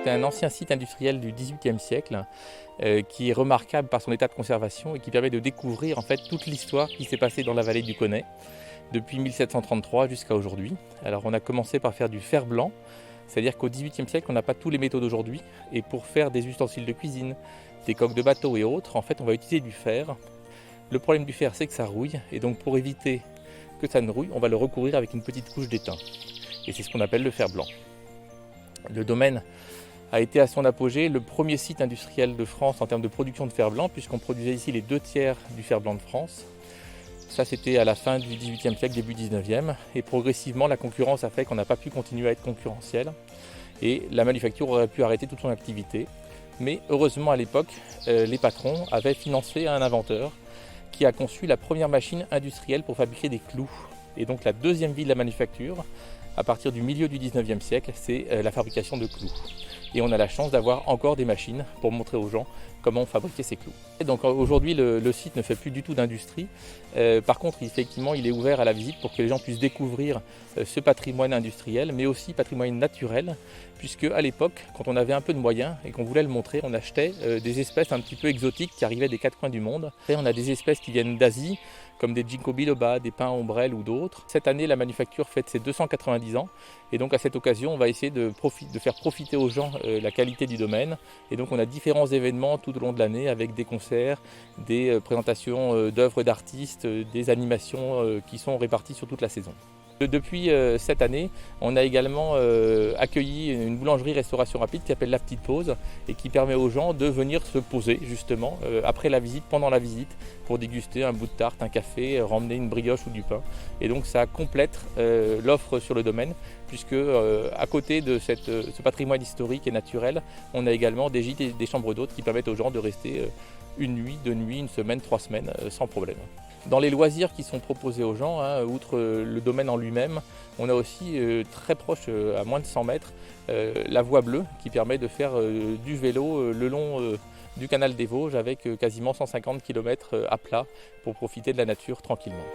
C'est un ancien site industriel du XVIIIe siècle qui est remarquable par son état de conservation et qui permet de découvrir en fait toute l'histoire qui s'est passée dans la vallée du Connait depuis 1733 jusqu'à aujourd'hui. Alors on a commencé par faire du fer blanc, c'est-à-dire qu'au XVIIIe siècle on n'a pas tous les métaux d'aujourd'hui et pour faire des ustensiles de cuisine, des coques de bateau et autres, en fait on va utiliser du fer. Le problème du fer c'est que ça rouille et donc pour éviter que ça ne rouille, on va le recouvrir avec une petite couche d'étain. Et c'est ce qu'on appelle le fer blanc. Le domaine a été à son apogée le premier site industriel de France en termes de production de fer blanc, puisqu'on produisait ici les 2/3 du fer blanc de France. Ça, c'était à la fin du XVIIIe siècle, début XIXe, et progressivement, la concurrence a fait qu'on n'a pas pu continuer à être concurrentiel, et la manufacture aurait pu arrêter toute son activité. Mais heureusement, à l'époque, les patrons avaient financé un inventeur qui a conçu la première machine industrielle pour fabriquer des clous. Et donc la deuxième vie de la manufacture, à partir du milieu du XIXe siècle, c'est la fabrication de clous. Et on a la chance d'avoir encore des machines pour montrer aux gens comment fabriquer ces clous. Et donc aujourd'hui, le site ne fait plus du tout d'industrie. Par contre, effectivement, il est ouvert à la visite pour que les gens puissent découvrir ce patrimoine industriel, mais aussi patrimoine naturel, puisque à l'époque, quand on avait un peu de moyens et qu'on voulait le montrer, on achetait des espèces un petit peu exotiques qui arrivaient des quatre coins du monde. Et on a des espèces qui viennent d'Asie, comme des ginkgo biloba, des pins ombrelles ou d'autres. Cette année, la manufacture fête ses 290 ans, et donc à cette occasion, on va essayer de faire profiter aux gens la qualité du domaine. Et donc on a différents événements tout au long de l'année avec des concerts, des présentations d'œuvres d'artistes, des animations qui sont réparties sur toute la saison. Depuis cette année, on a également accueilli une boulangerie-restauration rapide qui s'appelle La Petite Pause et qui permet aux gens de venir se poser justement après la visite, pendant la visite, pour déguster un bout de tarte, un café, ramener une brioche ou du pain. Et donc ça complète l'offre sur le domaine puisque à côté de ce patrimoine historique et naturel, on a également des gîtes et des chambres d'hôtes qui permettent aux gens de rester une nuit, 2 nuits, une semaine, 3 semaines sans problème. Dans les loisirs qui sont proposés aux gens, outre le domaine en lui-même, on a aussi très proche, à moins de 100 mètres, la voie bleue qui permet de faire du vélo le long du canal des Vosges avec quasiment 150 km à plat pour profiter de la nature tranquillement.